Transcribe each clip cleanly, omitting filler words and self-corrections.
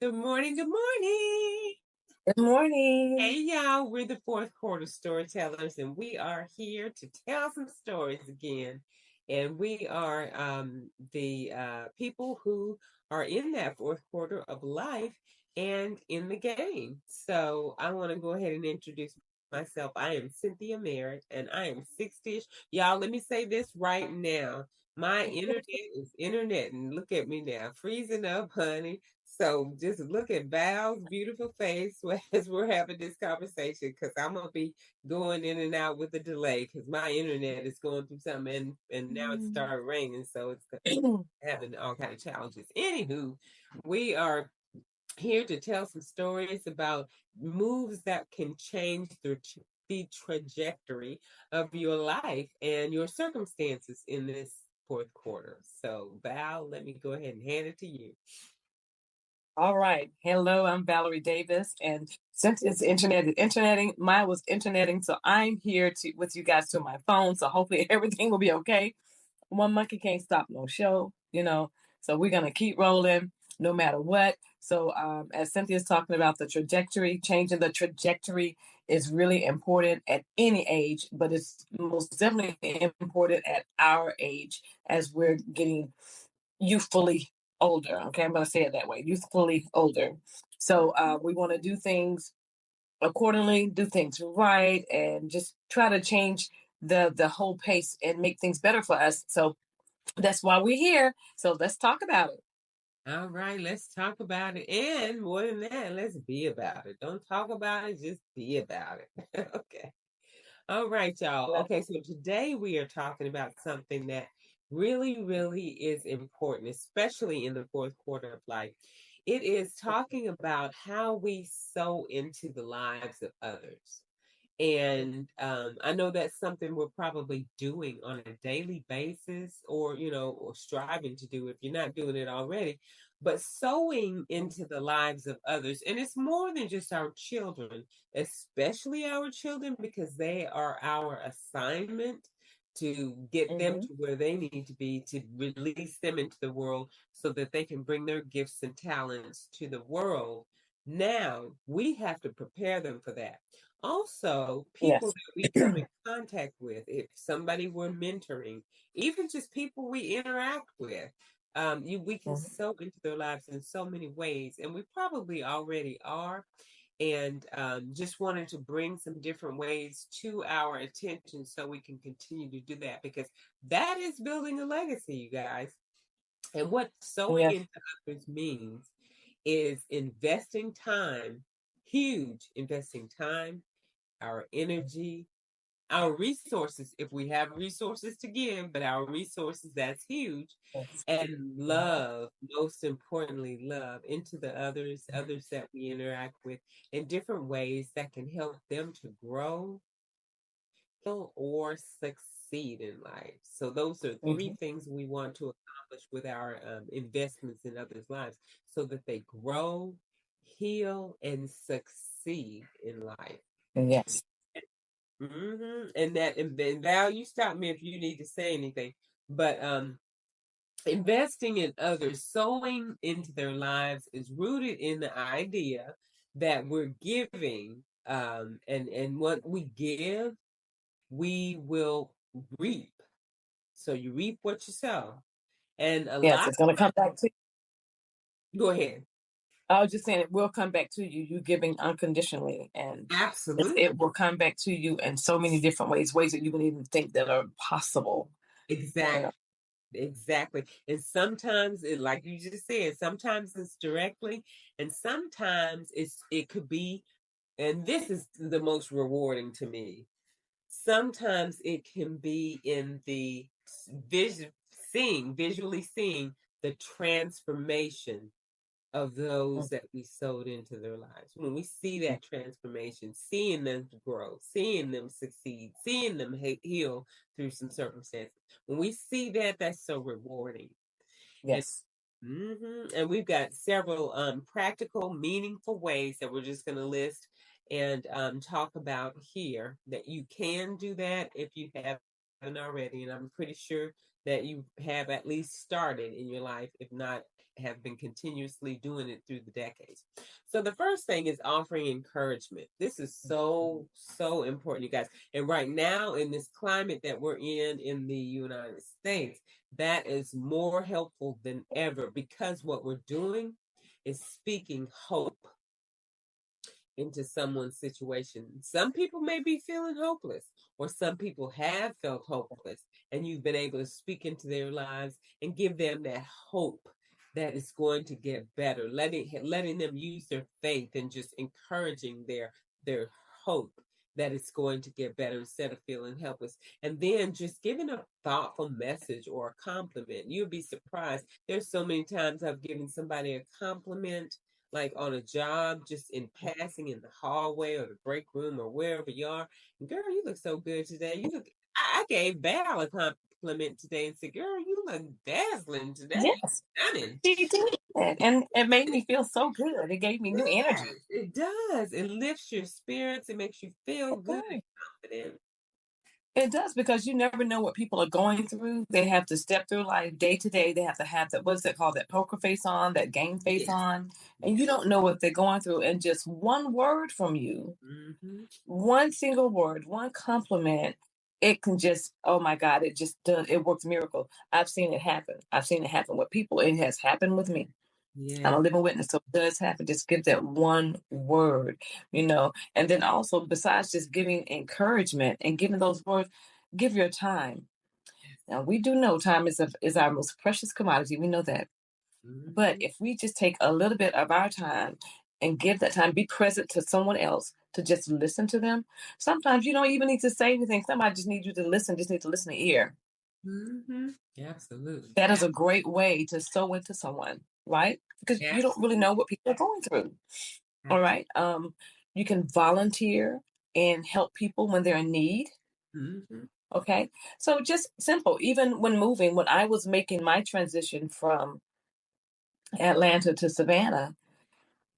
Good morning. Good morning. Good morning. Hey, y'all. We're the fourth quarter storytellers, and we are here to tell some stories again. And we are the people who are in that fourth quarter of life and in the game. So I want to go ahead and introduce myself. I am Cynthia Merritt, and I am 60ish. Y'all, let me say this right now. My internet is internet, and look at me now, freezing up, honey. So just look at Val's beautiful face as we're having this conversation, because I'm gonna be going in and out with a delay because my internet is going through something, and now it started raining, so it's having all kind of challenges. Anywho, we are here to tell some stories about moves that can change the trajectory of your life and your circumstances in this fourth quarter. So Val, let me go ahead and hand it to you. All right. Hello, I'm Valerie Davis. And since it's interneting, mine was interneting. So I'm here with you guys to my phone. So hopefully everything will be okay. One monkey can't stop no show. So we're gonna keep rolling no matter what. So as Cynthia's talking about the trajectory, changing the trajectory is really important at any age, but it's most definitely important at our age as we're getting youthfully older. Okay, I'm going to say it that way, youthfully older. So we want to do things accordingly, do things right, and just try to change the whole pace and make things better for us. So that's why we're here. So let's talk about it. All right, let's talk about it. And more than that, let's be about it. Don't talk about it, just be about it. Okay. All right, y'all. Okay, so today we are talking about something that really, really is important, especially in the fourth quarter of life. It is talking about how we sow into the lives of others. And I know that's something we're probably doing on a daily basis, or striving to do if you're not doing it already. But sowing into the lives of others. And it's more than just our children, especially our children, because they are our assignment to get them to where they need to be, to release them into the world so that they can bring their gifts and talents to the world. Now we have to prepare them for that. Also, people Yes. that we come in contact with, if somebody we're mentoring, even just people we interact with, we can sow into their lives in so many ways, and we probably already are. And just wanted to bring some different ways to our attention so we can continue to do that, because that is building a legacy, you guys. And what sowing Yes. into others means is investing time, huge investing time, our energy, our resources, if we have resources to give, but our resources, that's huge. Yes. And love, most importantly, love into the others that we interact with in different ways that can help them to grow or succeed in life. So those are three things we want to accomplish with our investments in others' lives, so that they grow, heal, and succeed in life. Yes. And then Val, you stop me if you need to say anything. But investing in others, sowing into their lives, is rooted in the idea that we're giving, and what we give, we will reap. So you reap what you sow, and a Yes, lot. it's going to come back to Go ahead. I was just saying it will come back to you. You giving unconditionally, and Absolutely. it will come back to you in so many different ways that you wouldn't even think that are possible. Exactly. Exactly. And sometimes it, like you just said, sometimes it's directly, and sometimes it could be, and this is the most rewarding to me. Sometimes it can be in the visually seeing the transformation of those that we sowed into their lives. When we see that transformation, seeing them grow, seeing them succeed, seeing them heal through some circumstances. When we see that, that's so rewarding. And Yes. and we've got several practical, meaningful ways that we're just going to list and talk about here that you can do that if you have haven't already, and I'm pretty sure that you have at least started in your life, if not have been continuously doing it through the decades. So the first thing is offering encouragement. This is so, so important, you guys. And right now, in this climate that we're in the United States, that is more helpful than ever, because what we're doing is speaking hope into someone's situation. Some people may be feeling hopeless, or some people have felt hopeless, and you've been able to speak into their lives and give them that hope that it's going to get better, letting them use their faith and just encouraging their hope that it's going to get better instead of feeling helpless. And then just giving a thoughtful message or a compliment. You'll be surprised. There's so many times I've given somebody a compliment, like on a job, just in passing in the hallway or the break room or wherever you are. Girl, you look so good today. I gave Val a compliment today and said, girl, you look dazzling today. Yes, Stunning. she did, and it made me feel so good. It gave me new energy. Yes, it does. It lifts your spirits. It makes you feel It good and does. confident. It does, because you never know what people are going through. They have to step through life day to day. They have to have that, what's it called, that poker face on, that game face Yes. on, and Yes. you don't know what they're going through. And just one word from you, Mm-hmm. one single word, one compliment, it can just, oh my God, it just does, it works miracle. I've seen it happen. I've seen it happen with people. It has happened with me. I'm Yes. a living witness. So it does happen. Just give that one word, and then also, besides just giving encouragement and giving those words, give your time. Now, we do know time is our most precious commodity. We know that. But Mm-hmm. if we just take a little bit of our time and give that time, be present to someone else, to just listen to them. Sometimes you don't even need to say anything. Somebody just needs you to listen, just need to listen to ear. Mm-hmm. Absolutely. That is a great way to sow into someone, right? Because you don't really Absolutely. know what people are going through. All right. You can volunteer and help people when they're in need. Mm-hmm. Okay. So just simple. Even when moving, when I was making my transition from Atlanta to Savannah,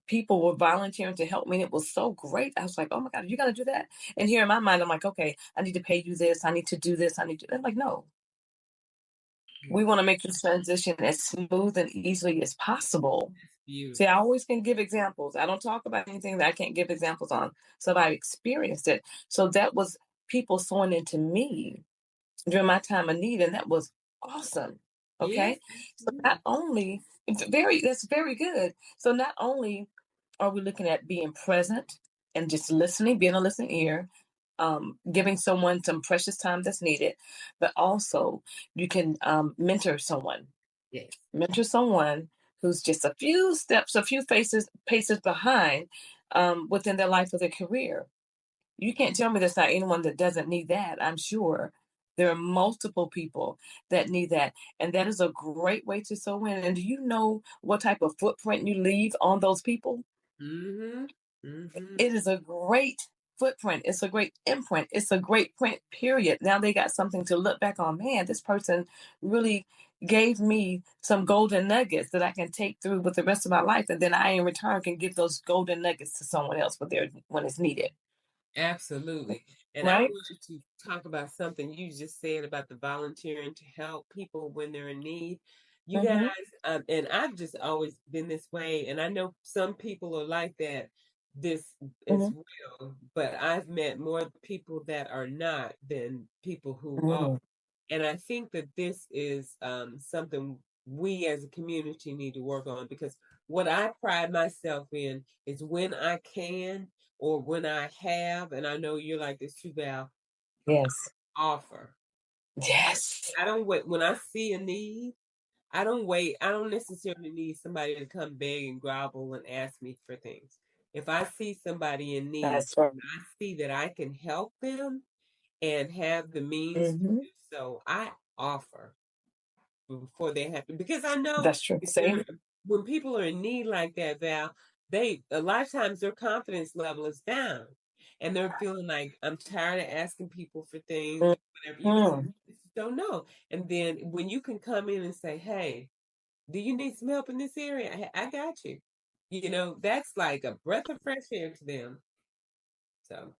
people were volunteering to help me. And it was so great. I was like, oh my God, you got to do that. And here in my mind, I'm like, okay, I need to pay you this. I need to do this. I need to. I'm like, no, we want to make this transition as smooth and easily as possible. See, I Beautiful. always can give examples. I don't talk about anything that I can't give examples on. So I experienced it. So that was people sowing into me during my time of need, and that was awesome. Yes. Okay. So not only that's very good. So not only are we looking at being present and just listening, being a listening ear, giving someone some precious time that's needed, but also you can mentor someone. Yes. Mentor someone who's just a few steps, a few paces behind within their life or their career. You can't tell me there's not anyone that doesn't need that. I'm sure there are multiple people that need that. And that is a great way to sow in. And do you know what type of footprint you leave on those people? Mm-hmm. Mm-hmm. It is a great footprint. It's a great imprint. It's a great print, period. Now they got something to look back on. Man, this person really gave me some golden nuggets that I can take through with the rest of my life. And then I, in return, can give those golden nuggets to someone else when it's needed. Absolutely. And I Right? wanted to talk about something you just said about the volunteering to help people when they're in need. You guys, Mm-hmm. and I've just always been this way, and I know some people are like that this as Mm-hmm. well, but I've met more people that are not than people who are. Mm-hmm. And I think that this is something we as a community need to work on, because what I pride myself in is when I can, or when I have, and I know you're like this too, Val, Yes. offer. Yes. I don't wait when I see a need. I don't wait. I don't necessarily need somebody to come beg and grovel and ask me for things. If I see somebody in need, That's right. I see that I can help them and have the means to Mm-hmm. do so, I offer before they have to, because I know That's true. if Same. when people are in need like that, Val, they a lot of times their confidence level is down, and they're feeling like, I'm tired of asking people for things, whatever. Mm-hmm. You just don't know. And then when you can come in and say, hey, do you need some help in this area? I got you. That's like a breath of fresh air to them. So,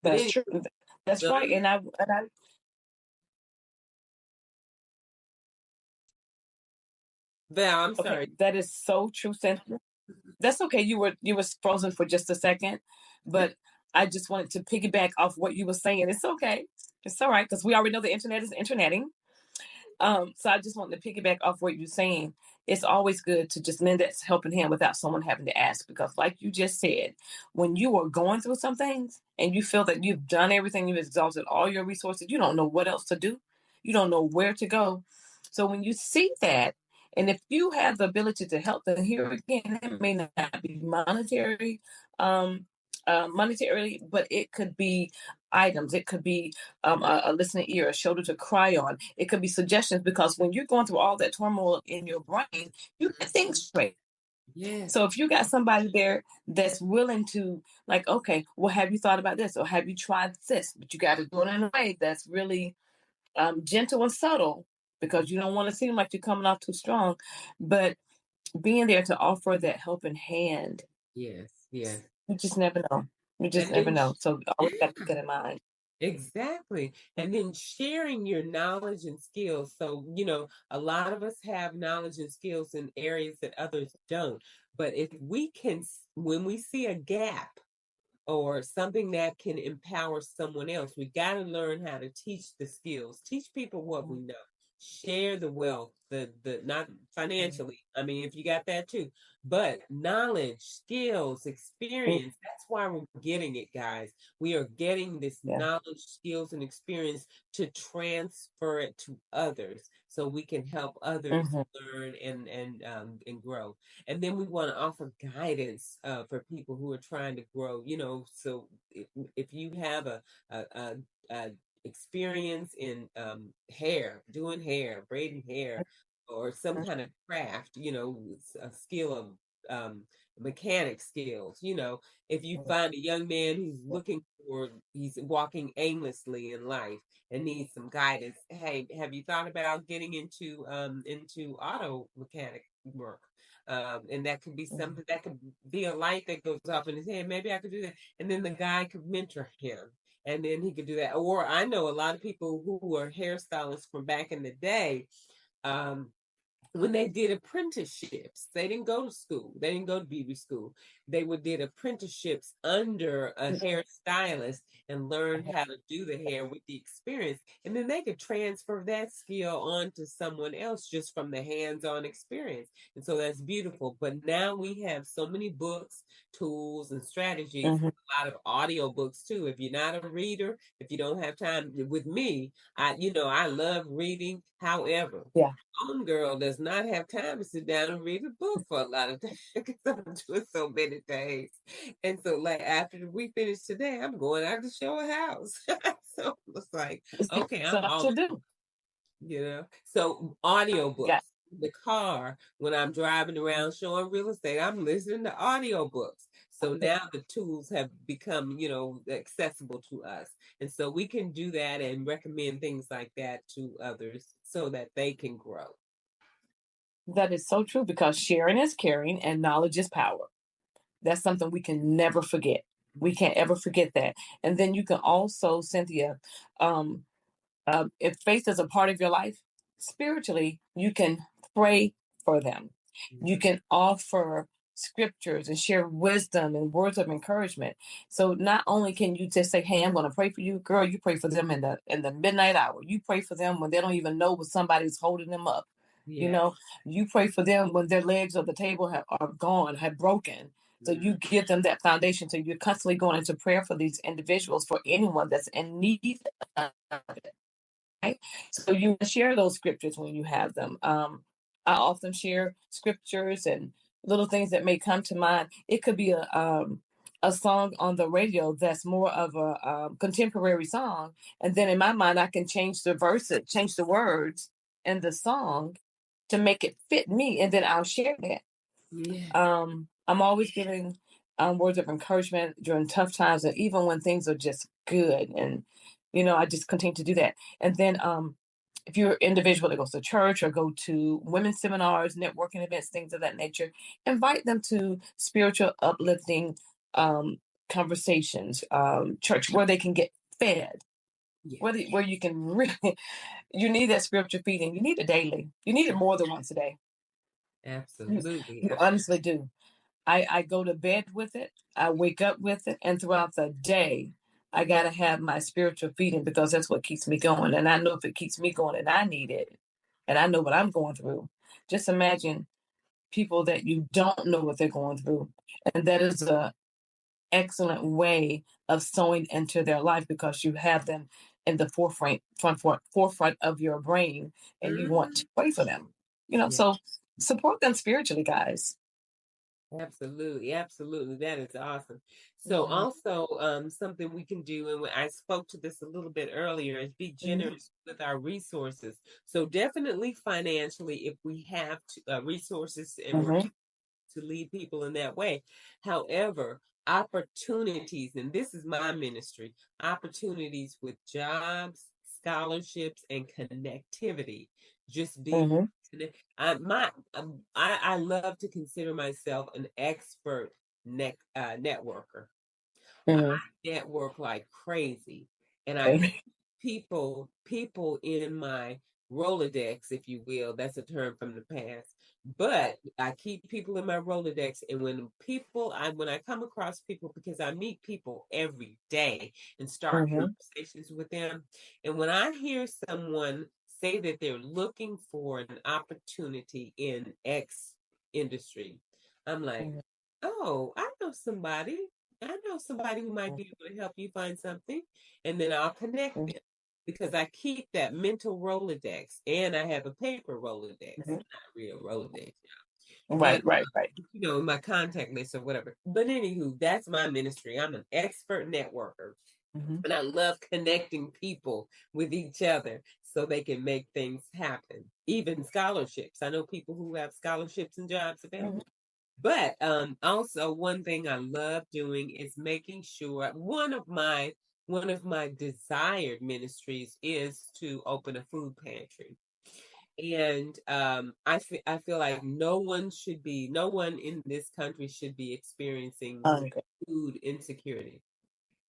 but That's anyway, true. That's right. um, Val, I'm Okay, sorry. that is so true, Cynthia. That's okay. You were frozen for just a second, but I just wanted to piggyback off what you were saying. It's okay. It's all right because we already know the internet is interneting. So I just wanted to piggyback off what you're saying. It's always good to just lend that helping hand without someone having to ask, because like you just said, when you are going through some things and you feel that you've done everything, you've exhausted all your resources, you don't know what else to do. You don't know where to go. So when you see that, and if you have the ability to help them, here again, it may not be um, monetarily, but it could be items. It could be a listening ear, a shoulder to cry on. It could be suggestions, because when you're going through all that turmoil in your brain, you can think straight. Yes. So if you got somebody there that's willing to, like, okay, well, have you thought about this, or have you tried this? But you got to do it in a way that's really gentle and subtle, because you don't want to seem like you're coming off too strong. But being there to offer that helping hand, Yes. Yes. you just never know. You just And never then, know. So yeah, always got to keep that in mind. exactly. And then sharing your knowledge and skills. So, a lot of us have knowledge and skills in areas that others don't. But if we can, when we see a gap, or something that can empower someone else. We got to learn how to teach the skills, teach people what we know, share the wealth, the not financially. I mean, if you got that too, but knowledge, skills, experience. That's why we're getting it, guys. We are getting this Yeah. knowledge, skills, and experience to transfer it to others, so we can help others Hmm. learn and grow. And then we want to offer guidance for people who are trying to grow. So if you have a experience in doing hair, braiding hair, or some kind of craft, a skill of mechanic skills. If you find a young man who's looking for, he's walking aimlessly in life and needs some guidance. Hey, have you thought about getting into auto mechanic work? And that could be something, that could be a light that goes off in his head. Maybe I could do that. And then the guy could mentor him. And then he could do that. Or I know a lot of people who were hairstylists from back in the day. Um, when they did apprenticeships, they didn't go to school. They didn't go to beauty school. They would did apprenticeships under a hairstylist and learned how to do the hair with the experience. And then they could transfer that skill on to someone else just from the hands-on experience. And so that's beautiful. But now we have so many books, tools, and strategies, Hmm. a lot of audio books too. If you're not a reader, if you don't have time with me, I love reading. However, Yeah. homegirl does not have time to sit down and read a book for a lot of times because I'm doing so many things. And so, like, after we finish today, I'm going out to show a house. So it's like, okay, I'm Stuff all, to do. So audiobooks. Got. In the car, when I'm driving around showing real estate, I'm listening to audiobooks. So now the tools have become, accessible to us. And so we can do that and recommend things like that to others so that they can grow. That is so true, because sharing is caring and knowledge is power. That's something we can never forget. We can't ever forget that. And then you can also, Cynthia, um, if faith is a part of your life, spiritually, you can pray for them. You Mhm. can offer scriptures and share wisdom and words of encouragement. So not only can you just say, "Hey, I'm going to pray for you," girl. You pray for them in the midnight hour. You pray for them when they don't even know when somebody's holding them up. You Yeah. know, you pray for them when their legs of the table are gone, have broken. So you Mhm. give them that foundation. So you're constantly going into prayer for these individuals, for anyone that's in need of it. Right? So you share those scriptures when you have them. I often share scriptures and little things that may come to mind. It could be a song on the radio that's more of a contemporary song, and then in my mind, I can change the verses, change the words in the song to make it fit me, and then I'll share that. Yes. I'm always giving words of encouragement during tough times, and even when things are just good. And I just continue to do that. And then, if you're an individual that goes to church or go to women's seminars, networking events, things of that nature, invite them to spiritual uplifting conversations, church where they can get fed, Yes. where you can really, you need that spiritual feeding. You need it daily. You need it more than once a day. Absolutely. You honestly do. I go to bed with it, I wake up with it, and throughout the day, I got to have my spiritual feeding because that's what keeps me going. And I know if it keeps me going and I need it, and I know what I'm going through, just imagine people that you don't know what they're going through. And that is a excellent way of sowing into their life because you have them in the forefront of your brain and you want Mhm. to pray for them. You know, Yeah. so support them spiritually, guys. Absolutely, absolutely. That is awesome. So Mhm, also something we can do, and I spoke to this a little bit earlier, is be mhm, generous with our resources. So definitely financially, if we have resources and we're mhm, to lead people in that way. However, opportunities, and this is my ministry, opportunities with jobs, scholarships, and connectivity. Just being, mhm, I love to consider myself an expert networker. I mhm. network like crazy, and I Amen. people in my Rolodex, if you will. That's a term from the past. But I keep people in my Rolodex, and when I come across people, because I meet people every day and start Mhm, conversations with them, and when I hear someone say that they're looking for an opportunity in X industry, I'm like, mhm, oh, I know somebody who might be able to help you find something, and then I'll connect mhm, them because I keep that mental Rolodex and I have a paper Rolodex, mhm. not real Rolodex, but Right, right, right. my contact list or whatever. But anywho, that's my ministry. I'm an expert networker, Mhm, and I love connecting people with each other so they can make things happen. Even scholarships. I know people who have scholarships and jobs mhm, available. But also one thing I love doing is making sure one of my desired ministries is to open a food pantry. And I feel like no one in this country should be experiencing okay. food insecurity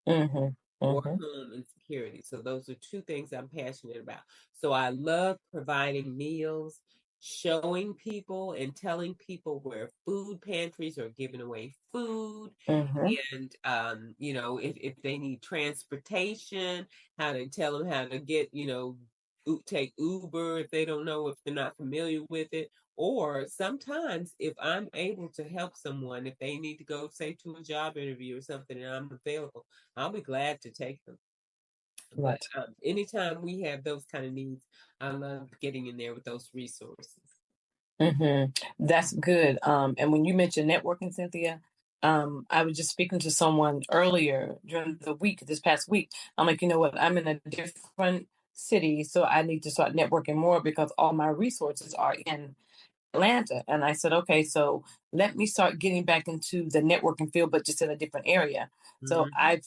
Mhm, or mhm, home insecurity. So those are two things I'm passionate about. So I love providing meals, showing people and telling people where food pantries are giving away food, mhm. and if they need transportation, how to tell them how to get, take Uber if they don't know, if they're not familiar with it. Or sometimes if I'm able to help someone, if they need to go, say, to a job interview or something, and I'm available, I'll be glad to take them. But Right. anytime we have those kind of needs, I love getting in there with those resources. That's good. And when you mentioned networking, Cynthia, I was just speaking to someone earlier during the week, this past week. I'm like, you know what? I'm in a different city, so I need to start networking more because all my resources are in Atlanta. And I said, okay, so let me start getting back into the networking field, but just in a different area. So Hmm. I've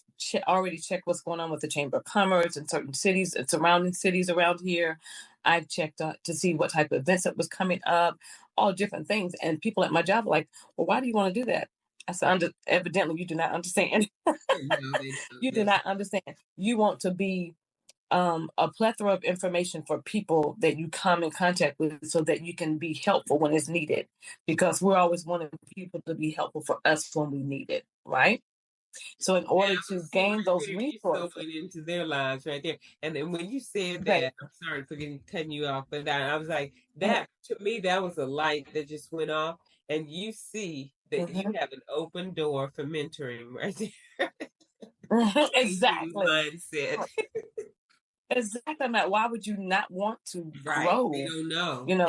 already checked what's going on with the Chamber of Commerce in certain cities and surrounding cities around here. I've checked to see what type of events that was coming up, all different things. And people at my job are like, well, why do you want to do that? I said, evidently, you do not understand. No, they don't. You do not understand. You want to be a plethora of information for people that you come in contact with so that you can be helpful when it's needed because we're always wanting people to be helpful for us when we need it, right? So in Now, order to see gain right those there, you resources, sewing into their lives right there. And then when you said right. that, I'm sorry for cutting you off, but I was like, that to me, that was a light that just went off. And you see that you Mhm. have an open door for mentoring right there. Change your Exactly. mindset. Exactly. I'm like, why would you not want to Right. They grow? don't know. You know,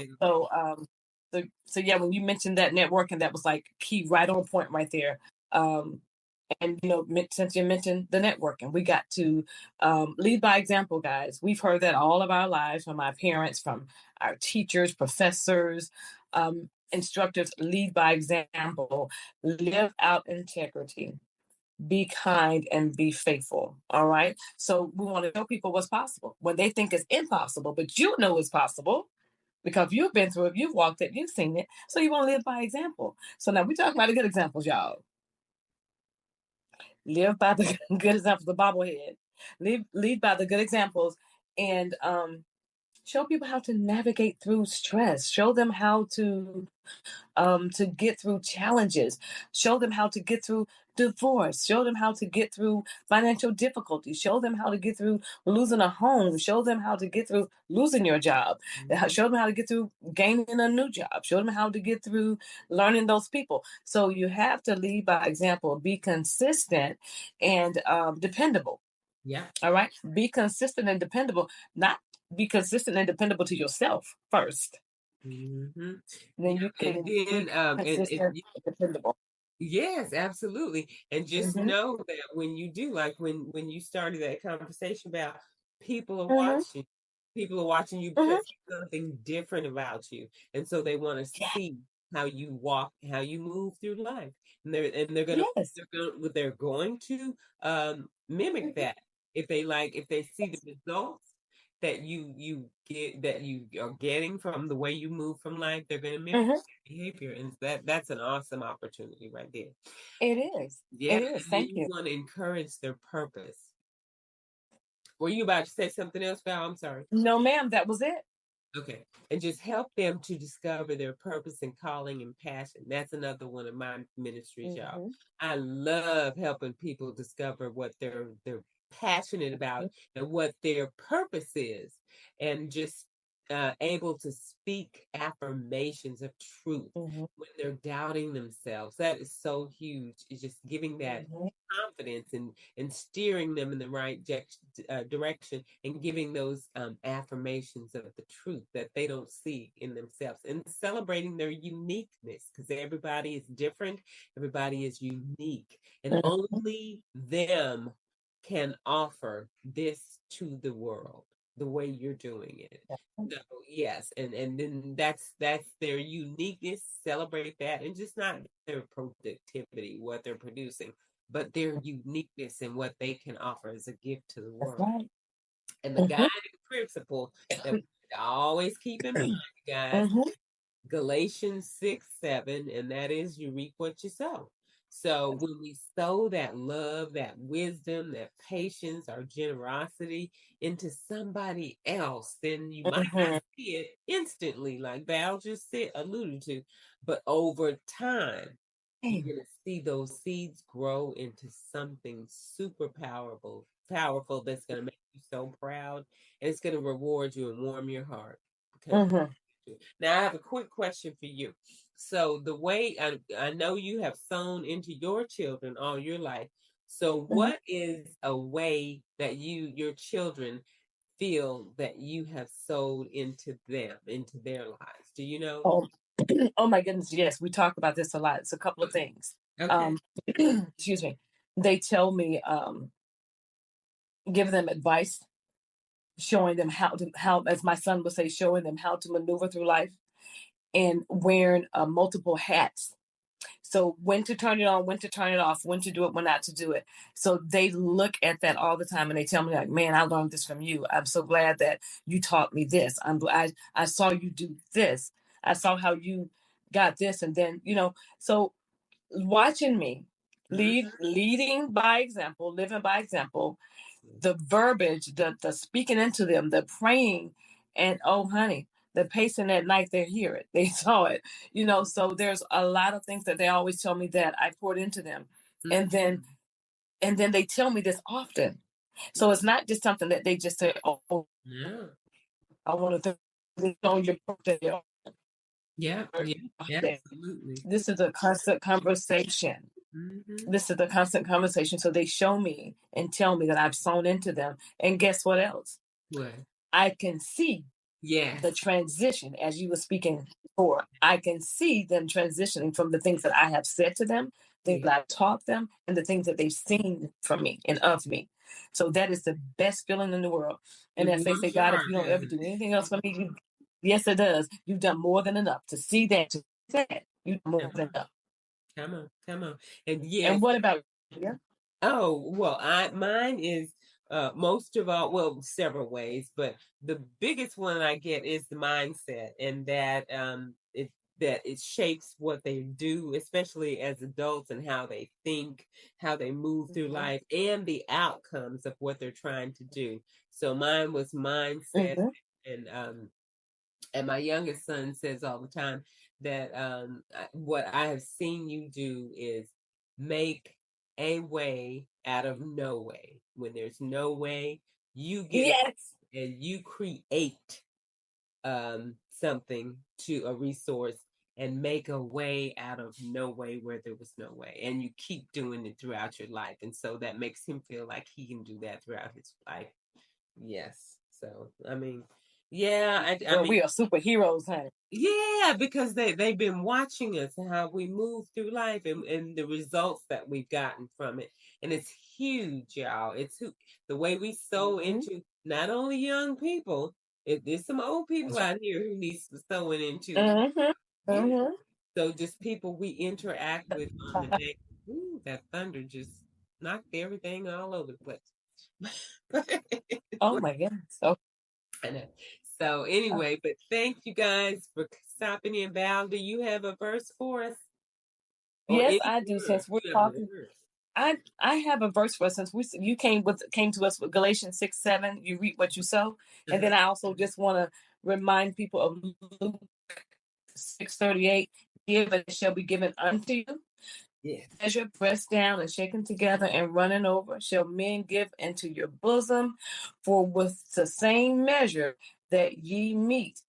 so yeah, when you mentioned that networking, that was like key right on point right there. Um, and since you mentioned the networking, we got to lead by example, guys. We've heard that all of our lives from our parents, from our teachers, professors, instructors. Lead by example, live out integrity, be kind, and be faithful. All right. So we want to show people what's possible when they think it's impossible, but you know it's possible because you've been through it, you've walked it, you've seen it. So you want to live by example. So now we're talking about the good examples, y'all. Live by the good examples, the bobblehead. Lead by the good examples and show people how to navigate through stress, show them how to get through challenges, show them how to get through divorce, show them how to get through financial difficulties, show them how to get through losing a home, show them how to get through losing your job, Mhm. show them how to get through gaining a new job, show them how to get through learning those people. So you have to lead by example, be consistent and dependable. Yeah. All right. Be consistent and dependable, not be consistent and dependable to yourself first. Hmm. Then Yeah. you And can be then, consistent and dependable. yes, absolutely. And just Mm-hmm. know that when you do, like when you started that conversation about people are Mm-hmm. watching, people are watching you Mm-hmm. because there's something different about you. And so they want to Yeah. see how you walk, how you move through life. And Yes. they're going to mimic Mm-hmm. that. If they see the results that you get that you are getting from the way you move from life, they're going to mimic Mm-hmm. behavior, and that's an awesome opportunity right there. It is. Yeah, It is. and then Thank you you. want to encourage their purpose. Were you about to say something else, Val? I'm sorry. No, ma'am, that was it. Okay. And just help them to discover their purpose and calling and passion. That's another one of my ministries, y'all. Mm-hmm. I love helping people discover what they're passionate about and what their purpose is, and just able to speak affirmations of truth Mm-hmm. when they're doubting themselves. That is so huge. It's just giving that Mm-hmm. confidence and steering them in the right direction, and giving those affirmations of the truth that they don't see in themselves, and celebrating their uniqueness, because everybody is different, everybody is unique, and only them can offer this to the world the way you're doing it. So yes, and then that's their uniqueness. Celebrate that, and just not their productivity, what they're producing, but their uniqueness and what they can offer as a gift to the That's world. right. And the Mm-hmm. guiding principle that we always keep in mind, guys, Mm-hmm. Galatians 6:7, and that is you reap what you sow. So when we sow that love, that wisdom, that patience, our generosity into somebody else, then you might not Mm-hmm. see it instantly, like Val just said, alluded to, but over time, you're going to see those seeds grow into something super powerful that's going to make you so proud, and it's going to reward you and warm your heart because Mm-hmm. now, I have a quick question for you. So, the way I know you have sown into your children all your life. So, Mm-hmm. what is a way that your children feel that you have sowed into them, into their lives? Do you know? Oh, oh my goodness, yes, we talk about this a lot. It's a couple of things. Okay. Um, excuse me. They tell me, give them advice, showing them how, as my son would say, showing them how to maneuver through life and wearing multiple hats. So when to turn it on, when to turn it off, when to do it, when not to do it. So they look at that all the time and they tell me like, man, I learned this from you. I'm so glad that you taught me this. I saw you do this. I saw how you got this. And then, so watching me Mhm. leading by example, living by example, the verbiage, the speaking into them, the praying, and oh honey, the pacing at night, they hear it, they saw it, so there's a lot of things that they always tell me that I poured into them. And then Mhm. they tell me this often. So it's not just something that they just say, oh, Yeah. I want to on your birthday. Yeah. Yeah. Absolutely. This is a constant conversation. Hmm. This is the constant conversation. So they show me and tell me that I've sown into them. And guess what else? What? I can see Yes. the transition as you were speaking before. I can see them transitioning from the things that I have said to them, things Yeah. that I've taught them, and the things that they've seen from me and of me. So that is the best feeling in the world. And It as they say, warms your God, if heart, you don't ever doesn't do it? anything else for me, yes, it does. You've done more than enough to see that. To see that you've done more Come than on. enough. Come on. Come on. And And yes. what about you? Oh, well, I mine is most of all, well, several ways, but the biggest one I get is the mindset, and that it shapes what they do, especially as adults, and how they think, how they move through Mm-hmm. life, and the outcomes of what they're trying to do. So mine was mindset Mm-hmm. And my youngest son says all the time that what I have seen you do is make a way out of no way. When there's no way, you get Yes. and you create something to a resource and make a way out of no way where there was no way. And you keep doing it throughout your life. And so that makes him feel like he can do that throughout his life. Yes. So, I mean, yeah, I Well, mean, we are superheroes, honey. yeah, because they've been watching us and how we move through life and the results that we've gotten from it. And it's huge, y'all. The way we sow into not only young people, there's some old people out here who needs to sowing into. Yeah. So just people we interact with on the day. Ooh, that thunder just knocked everything all over the place. Oh my goodness. So I know. So anyway, but thank you guys for stopping in. Val, do you have a verse for us? Or yes, any I do. word? Since we're You have a talking, word. I have a verse for us. Since you came to us with Galatians 6:7. You reap what you sow, and then I also just want to remind people of Luke 6:38. Give and it shall be given unto you. Yes. Measure, pressed down and shaken together and running over, shall men give into your bosom. For with the same measure that ye meet,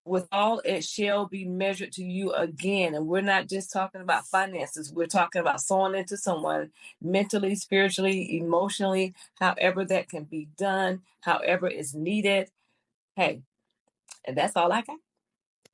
withal it shall be measured to you again. And we're not just talking about finances, we're talking about sowing into someone mentally, spiritually, emotionally, however that can be done, however is needed. Hey, and that's all I got.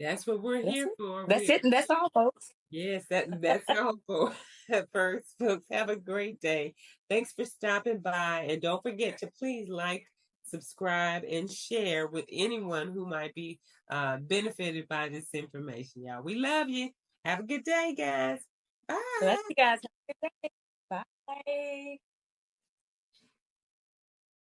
That's what we're That's here it. for. That's it, and that's all, folks. Yes, that's helpful. At first, folks, have a great day. Thanks for stopping by, and don't forget to please like, subscribe, and share with anyone who might be benefited by this information, y'all. We love you. Have a good day, guys. So that's Bye. you guys. Have a good day. Bye.